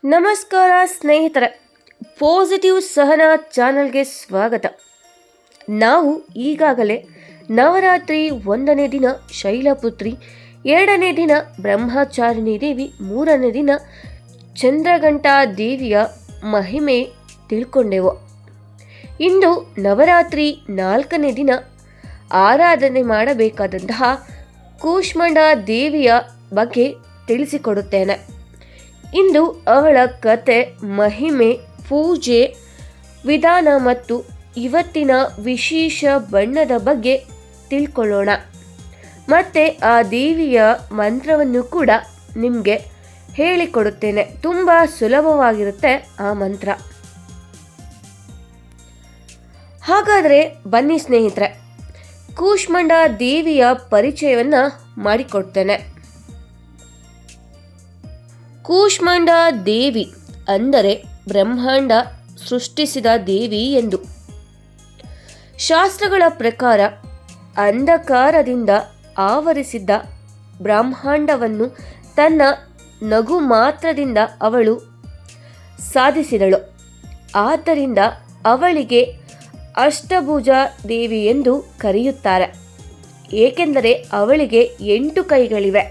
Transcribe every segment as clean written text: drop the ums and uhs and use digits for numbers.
ನಮಸ್ಕಾರ ಸ್ನೇಹಿತರೆ, ಪಾಸಿಟಿವ್ ಸಹನಾ ಚಾನಲ್ಗೆ ಸ್ವಾಗತ. ನಾವು ಈಗಾಗಲೇ ನವರಾತ್ರಿ 1ನೇ ದಿನ ಶೈಲಪುತ್ರಿ, 2ನೇ ದಿನ ಬ್ರಹ್ಮಚಾರಿಣಿ ದೇವಿ, 3ನೇ ದಿನ ಚಂದ್ರಘಂಟಾ ದೇವಿಯ ಮಹಿಮೆ ತಿಳ್ಕೊಂಡೆವು. ಇಂದು ನವರಾತ್ರಿ 4ನೇ ದಿನ ಆರಾಧನೆ ಮಾಡಬೇಕಾದಂತಹ ಕೂಷ್ಮಾಂಡ ದೇವಿಯ ಬಗ್ಗೆ ತಿಳಿಸಿಕೊಡುತ್ತೇನೆ. ಇಂದು ಅವಳ ಕತೆ, ಮಹಿಮೆ, ಪೂಜೆ ವಿಧಾನ ಮತ್ತು ಇವತ್ತಿನ ವಿಶೇಷ ಬಣ್ಣದ ಬಗ್ಗೆ ತಿಳ್ಕೊಳ್ಳೋಣ. ಮತ್ತು ಆ ದೇವಿಯ ಮಂತ್ರವನ್ನು ಕೂಡ ನಿಮಗೆ ಹೇಳಿಕೊಡುತ್ತೇನೆ. ತುಂಬ ಸುಲಭವಾಗಿರುತ್ತೆ ಆ ಮಂತ್ರ. ಹಾಗಾದರೆ ಬನ್ನಿ ಸ್ನೇಹಿತರೆ, ಕೂಷ್ಮಾಂಡ ದೇವಿಯ ಪರಿಚಯವನ್ನು ಮಾಡಿಕೊಡ್ತೇನೆ. ಕೂಷ್ಮಾಂಡ ದೇವಿ ಅಂದರೆ ಬ್ರಹ್ಮಾಂಡ ಸೃಷ್ಟಿಸಿದ ದೇವಿ ಎಂದು. ಶಾಸ್ತ್ರಗಳ ಪ್ರಕಾರ ಅಂಧಕಾರದಿಂದ ಆವರಿಸಿದ್ದ ಬ್ರಹ್ಮಾಂಡವನ್ನು ತನ್ನ ನಗು ಮಾತ್ರದಿಂದ ಅವಳು ಸಾಧಿಸಿದಳು. ಆದ್ದರಿಂದ ಅವಳಿಗೆ ಅಷ್ಟಭುಜ ದೇವಿ ಎಂದು ಕರೆಯುತ್ತಾರೆ, ಏಕೆಂದರೆ ಅವಳಿಗೆ 8 ಕೈಗಳಿವೆ.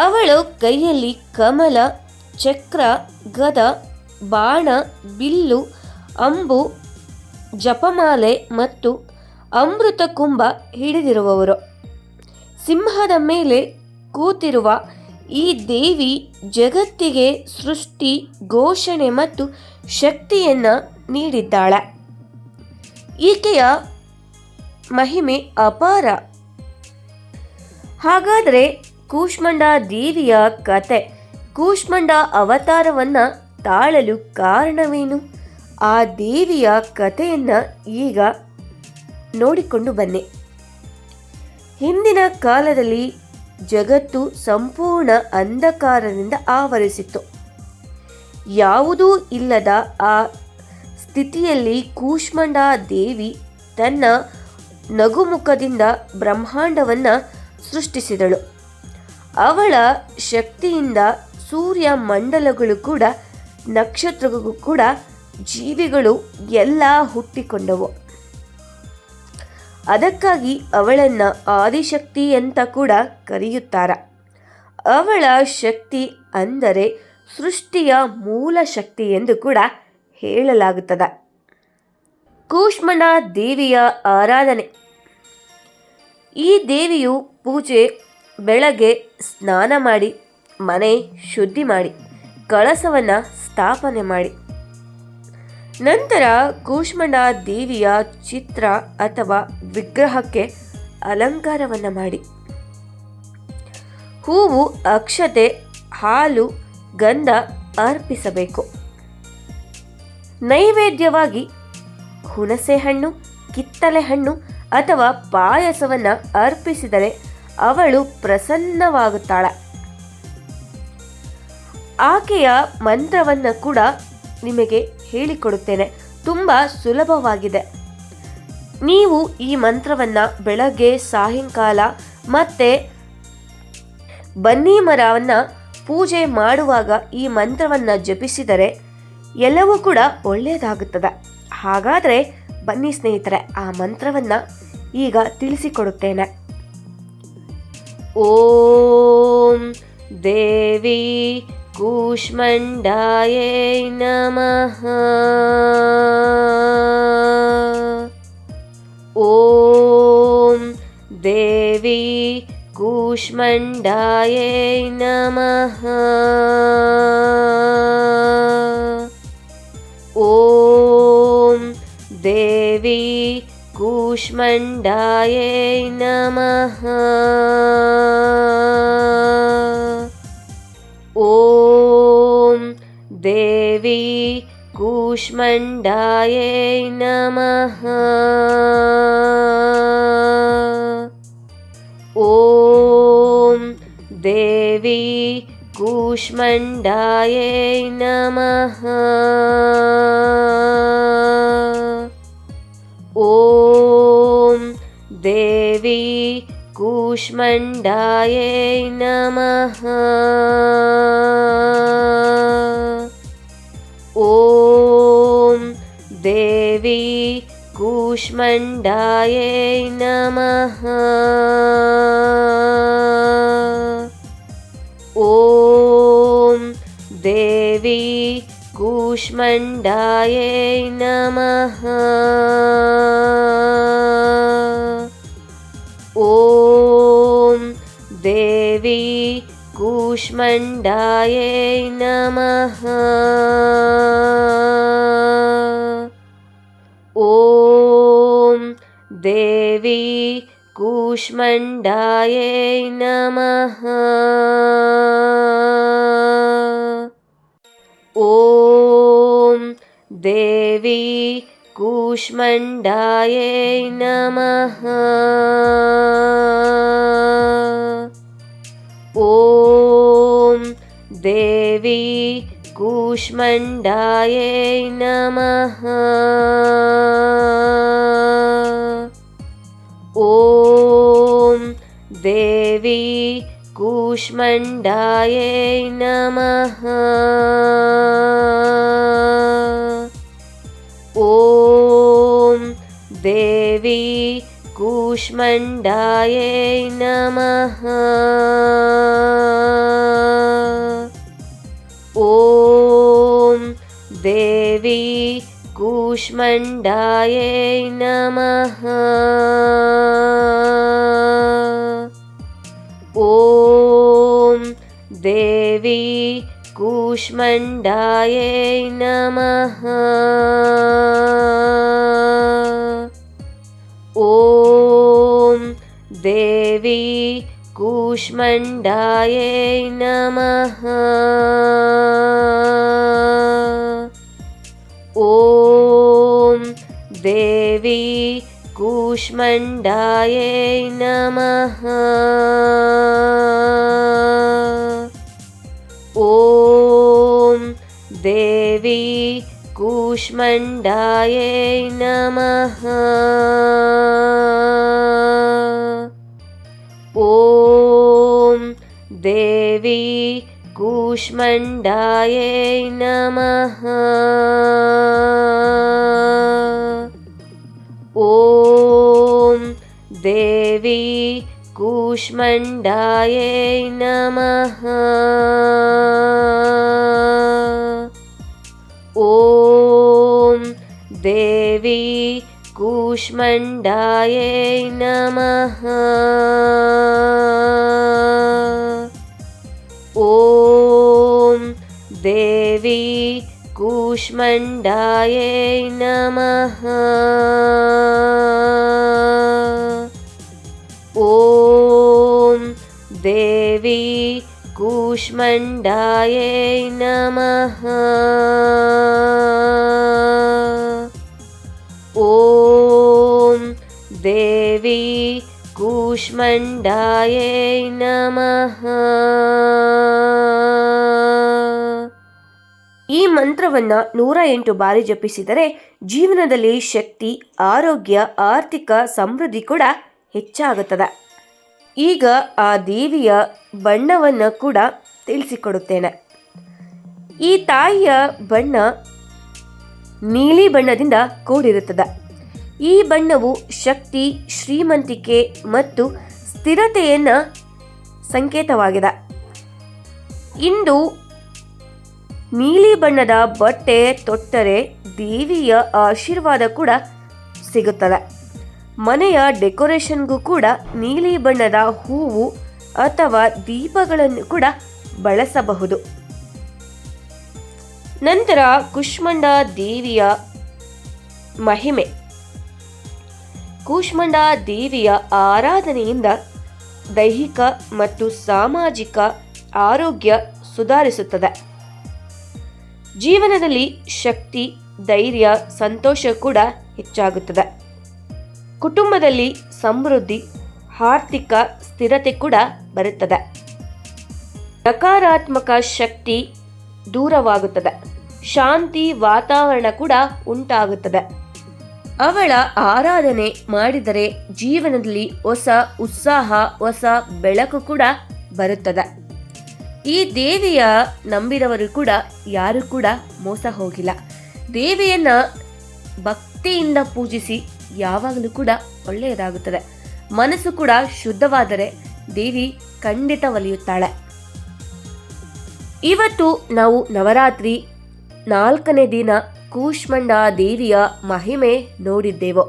ಅವಳು ಕೈಯಲ್ಲಿ ಕಮಲ, ಚಕ್ರ, ಗದ, ಬಾಣ, ಬಿಲ್ಲು, ಅಂಬು, ಜಪಮಾಲೆ ಮತ್ತು ಅಮೃತ ಕುಂಭ ಹಿಡಿದಿರುವವರು. ಸಿಂಹದ ಮೇಲೆ ಕೂತಿರುವ ಈ ದೇವಿ ಜಗತ್ತಿಗೆ ಸೃಷ್ಟಿ, ಘೋಷಣೆ ಮತ್ತು ಶಕ್ತಿಯನ್ನು ನೀಡಿದ್ದಾಳೆ. ಈಕೆಯ ಮಹಿಮೆ ಅಪಾರ. ಹಾಗಾದರೆ ಕೂಷ್ಮಾಂಡ ದೇವಿಯ ಕತೆ, ಕೂಷ್ಮಾಂಡ ಅವತಾರವನ್ನು ತಾಳಲು ಕಾರಣವೇನು? ಆ ದೇವಿಯ ಕಥೆಯನ್ನು ಈಗ ನೋಡಿಕೊಂಡು ಬನ್ನಿ. ಹಿಂದಿನ ಕಾಲದಲ್ಲಿ ಜಗತ್ತು ಸಂಪೂರ್ಣ ಅಂಧಕಾರದಿಂದ ಆವರಿಸಿತ್ತು. ಯಾವುದೂ ಇಲ್ಲದ ಆ ಸ್ಥಿತಿಯಲ್ಲಿ ಕೂಷ್ಮಾಂಡ ದೇವಿ ತನ್ನ ನಗುಮುಖದಿಂದ ಬ್ರಹ್ಮಾಂಡವನ್ನು ಸೃಷ್ಟಿಸಿದಳು. ಅವಳ ಶಕ್ತಿಯಿಂದ ಸೂರ್ಯ ಮಂಡಲಗಳು ಕೂಡ, ನಕ್ಷತ್ರಗಳು ಕೂಡ, ಜೀವಿಗಳು ಎಲ್ಲ ಹುಟ್ಟಿಕೊಂಡವು. ಅದಕ್ಕಾಗಿ ಅವಳನ್ನು ಆದಿಶಕ್ತಿ ಅಂತ ಕೂಡ ಕರೆಯುತ್ತಾರೆ. ಅವಳ ಶಕ್ತಿ ಅಂದರೆ ಸೃಷ್ಟಿಯ ಮೂಲ ಶಕ್ತಿ ಎಂದು ಕೂಡ ಹೇಳಲಾಗುತ್ತದೆ. ಕೂಷ್ಮಾಂಡ ದೇವಿಯ ಆರಾಧನೆ. ಈ ದೇವಿಯು ಪೂಜೆ ಬೆಳಗ್ಗೆ ಸ್ನಾನ ಮಾಡಿ, ಮನೆ ಶುದ್ಧಿ ಮಾಡಿ, ಕಳಸವನ್ನು ಸ್ಥಾಪನೆ ಮಾಡಿ, ನಂತರ ಕೂಷ್ಮಾಂಡ ದೇವಿಯ ಚಿತ್ರ ಅಥವಾ ವಿಗ್ರಹಕ್ಕೆ ಅಲಂಕಾರವನ್ನು ಮಾಡಿ, ಹೂವು, ಅಕ್ಷತೆ, ಹಾಲು, ಗಂಧ ಅರ್ಪಿಸಬೇಕು. ನೈವೇದ್ಯವಾಗಿ ಹುಣಸೆ ಹಣ್ಣು, ಕಿತ್ತಳೆ ಹಣ್ಣು ಅಥವಾ ಪಾಯಸವನ್ನು ಅರ್ಪಿಸಿದರೆ ಅವಳು ಪ್ರಸನ್ನವಾಗುತ್ತಾಳೆ. ಆಕೆಯ ಮಂತ್ರವನ್ನು ಕೂಡ ನಿಮಗೆ ಹೇಳಿಕೊಡುತ್ತೇನೆ. ತುಂಬ ಸುಲಭವಾಗಿದೆ. ನೀವು ಈ ಮಂತ್ರವನ್ನು ಬೆಳಗ್ಗೆ, ಸಾಯಂಕಾಲ ಮತ್ತು ಬನ್ನಿ ಮರವನ್ನು ಪೂಜೆ ಮಾಡುವಾಗ ಈ ಮಂತ್ರವನ್ನು ಜಪಿಸಿದರೆ ಎಲ್ಲವೂ ಕೂಡ ಒಳ್ಳೆಯದಾಗುತ್ತದೆ. ಹಾಗಾದರೆ ಬನ್ನಿ ಸ್ನೇಹಿತರೆ, ಆ ಮಂತ್ರವನ್ನು ಈಗ ತಿಳಿಸಿಕೊಡುತ್ತೇನೆ. ಓಂ ದೇವಿ ಕೂಷ್ಮಾಂಡಾಯೈ ನಮಃ. ಓಂ ದೇವಿ ಕೂಷ್ಮಾಂಡಾಯೈ ನಮಃ. ಓಂ ದೇವಿ ಕೂಷ್ಮಾಂಡಾಯೈ ನಮಃ. ಓಂ ದೇವಿ ಕೂಷ್ಮಾಂಡಾಯೈ ನಮಃ. ಓಂ ದೇವಿ ಕೂಷ್ಮಾಂಡಾಯೈ ನಮಃ. ಓಂ ದೇವಿ ಕೂಷ್ಮಾಂಡಾಯೈ ನಮಃ. ದೇವಿ ಕೂಷ್ಮಾಂಡಾಯೈ ನಮಃ. ಓಂ ದೇವಿ ಕೂಷ್ಮಾಂಡಾಯೈ ನಮಃ. ಓಂ ದೇವಿ ಕೂಷ್ಮಾಂಡಾಯೈ ನಮಃ. ಓಂ ದೇವಿ ಕೂಷ್ಮಾಂಡಾಯೈ ನಮಃ. ಓಂ ದೇವಿ ಕೂಷ್ಮಾಂಡಾಯೈ ನಮಃ. ಓಂ ದೇವಿ ಕೂಷ್ಮಾಂಡಾಯೈ ನಮಃ. ಓಂ ದೇವಿ ಕೂಷ್ಮಾಂಡಾಯೈ ನಮಃ. ಓಂ ದೇವಿ ಕೂಷ್ಮಾಂಡಾಯೈ ನಮಃ. ಓಂ ದೇವಿ ಕೂಷ್ಮಾಂಡಾಯೈ ನಮಃ. ಓಂ ದೇವಿ ಕೂಷ್ಮಾಂಡಾಯೈ ನಮಃ. ಓಂ ದೇವಿ ಕೂಷ್ಮಾಂಡಾಯೈ ನಮಃ. ಓಂ ದೇವಿ ಕೂಷ್ಮಾಂಡಾಯೈ ನಮಃ. ಓಂ ದೇವಿ ಕೂಷ್ಮಾಂಡಾಯೈ ನಮಃ. ಓಂ ದೇವಿ ಕೂಷ್ಮಾಂಡಾಯೈ ನಮಃ. ಓಂ ದೇವಿ ಕೂಷ್ಮಾಂಡಾಯೈ ನಮಃ. ಓಂ ದೇವಿ ಕೂಷ್ಮಾಂಡಾಯೈ ನಮಃ. ಓಂ ದೇವಿ ಕೂಷ್ಮಾಂಡಾಯೈ ನಮಃ. ಓಂ ದೇವಿ ಕೂಷ್ಮಾಂಡಾಯೈ ನಮಃ. ಓಂ ದೇವಿ ಕೂಷ್ಮಾಂಡಾಯೈ ನಮಃ. ಈ ಮಂತ್ರವನ್ನು 108 ಬಾರಿ ಜಪಿಸಿದರೆ ಜೀವನದಲ್ಲಿ ಶಕ್ತಿ, ಆರೋಗ್ಯ, ಆರ್ಥಿಕ ಸಮೃದ್ಧಿ ಕೂಡ ಹೆಚ್ಚಾಗುತ್ತದೆ. ಈಗ ಆ ದೇವಿಯ ಬಣ್ಣವನ್ನು ಕೂಡ ತಿಳಿಸಿಕೊಡುತ್ತೇನೆ. ಈ ತಾಯಿಯ ಬಣ್ಣ ನೀಲಿ ಬಣ್ಣದಿಂದ ಕೂಡಿರುತ್ತದೆ. ಈ ಬಣ್ಣವು ಶಕ್ತಿ, ಶ್ರೀಮಂತಿಕೆ ಮತ್ತು ಸ್ಥಿರತೆಯನ್ನ ಸಂಕೇತವಾಗಿದೆ. ಇಂದು ನೀಲಿ ಬಣ್ಣದ ಬಟ್ಟೆ ತೊಟ್ಟರೆ ದೇವಿಯ ಆಶೀರ್ವಾದ ಕೂಡ ಸಿಗುತ್ತದೆ. ಮನೆಯ ಡೆಕೋರೇಷನ್ಗೂ ಕೂಡ ನೀಲಿ ಬಣ್ಣದ ಹೂವು ಅಥವಾ ದೀಪಗಳನ್ನು ಕೂಡ ಬಳಸಬಹುದು. ನಂತರ ಕೂಷ್ಮಾಂಡ ದೇವಿಯ ಮಹಿಮೆ. ಕೂಷ್ಮಾಂಡ ದೇವಿಯ ಆರಾಧನೆಯಿಂದ ದೈಹಿಕ ಮತ್ತು ಸಾಮಾಜಿಕ ಆರೋಗ್ಯ ಸುಧಾರಿಸುತ್ತದೆ. ಜೀವನದಲ್ಲಿ ಶಕ್ತಿ, ಧೈರ್ಯ, ಸಂತೋಷ ಕೂಡ ಹೆಚ್ಚಾಗುತ್ತದೆ. ಕುಟುಂಬದಲ್ಲಿ ಸಮೃದ್ಧಿ, ಆರ್ಥಿಕ ಸ್ಥಿರತೆ ಕೂಡ ಬರುತ್ತದೆ. ನಕಾರಾತ್ಮಕ ಶಕ್ತಿ ದೂರವಾಗುತ್ತದೆ. ಶಾಂತಿ ವಾತಾವರಣ ಕೂಡ ಉಂಟಾಗುತ್ತದೆ. ಅವಳ ಆರಾಧನೆ ಮಾಡಿದರೆ ಜೀವನದಲ್ಲಿ ಹೊಸ ಉತ್ಸಾಹ, ಹೊಸ ಬೆಳಕು ಕೂಡ ಬರುತ್ತದೆ. ಈ ದೇವಿಯ ನಂಬಿದವರು ಕೂಡ ಯಾರು ಕೂಡ ಮೋಸ ಹೋಗಿಲ್ಲ. ದೇವಿಯನ್ನ ಭಕ್ತಿ ಭಕ್ತಿಯಿಂದ ಪೂಜಿಸಿ ಯಾವಾಗಲೂ ಕೂಡ ಒಳ್ಳೆಯದಾಗುತ್ತದೆ. ಮನಸ್ಸು ಕೂಡ ಶುದ್ಧವಾದರೆ ದೇವಿ ಖಂಡಿತ ಒಲಿಯುತ್ತಾಳೆ. ಇವತ್ತು ನಾವು ನವರಾತ್ರಿ 4ನೇ ದಿನ ಕೂಷ್ಮಾಂಡ ದೇವಿಯ ಮಹಿಮೆ ನೋಡಿದ್ದೆವು.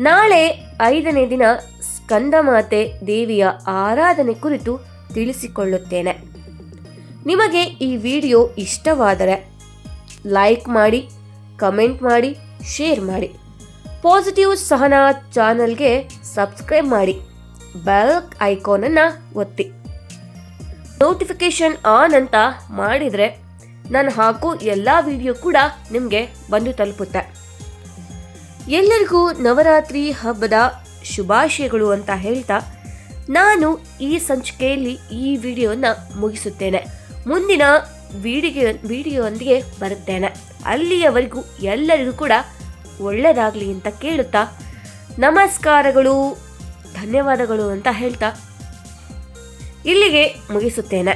ನಾಳೆ 5ನೇ ದಿನ ಸ್ಕಂದಮಾತೆ ದೇವಿಯ ಆರಾಧನೆ ಕುರಿತು ತಿಳಿಸಿಕೊಳ್ಳುತ್ತೇನೆ. ನಿಮಗೆ ಈ ವಿಡಿಯೋ ಇಷ್ಟವಾದರೆ ಲೈಕ್ ಮಾಡಿ, ಕಮೆಂಟ್ ಮಾಡಿ, ಶೇರ್ ಮಾಡಿ. ಪಾಸಿಟಿವ್ ಸಹನಾ ಚಾನಲ್ಗೆ ಸಬ್ಸ್ಕ್ರೈಬ್ ಮಾಡಿ, ಬೆಲ್ ಐಕಾನನ್ನು ಒತ್ತಿ. ನೋಟಿಫಿಕೇಶನ್ ಆನ್ ಅಂತ ಮಾಡಿದರೆ ನಾನು ಹಾಕೋ ಎಲ್ಲ ವಿಡಿಯೋ ಕೂಡ ನಿಮಗೆ ಬಂದು ತಲುಪುತ್ತೆ. ಎಲ್ಲರಿಗೂ ನವರಾತ್ರಿ ಹಬ್ಬದ ಶುಭಾಶಯಗಳು ಅಂತ ಹೇಳ್ತಾ ನಾನು ಈ ಸಂಚಿಕೆಯಲ್ಲಿ ಈ ವಿಡಿಯೋನ ಮುಗಿಸುತ್ತೇನೆ. ಮುಂದಿನ ವಿಡಿಯೋದೊಂದಿಗೆ ಬರುತ್ತೇನೆ. ಅಲ್ಲಿಯವರೆಗೂ ಎಲ್ಲರಿಗೂ ಕೂಡ ಒಳ್ಳೆಯದಾಗಲಿ ಅಂತ ಕೇಳುತ್ತಾ ನಮಸ್ಕಾರಗಳು, ಧನ್ಯವಾದಗಳು ಅಂತ ಹೇಳ್ತಾ ಇಲ್ಲಿಗೆ ಮುಗಿಸುತ್ತೇನೆ.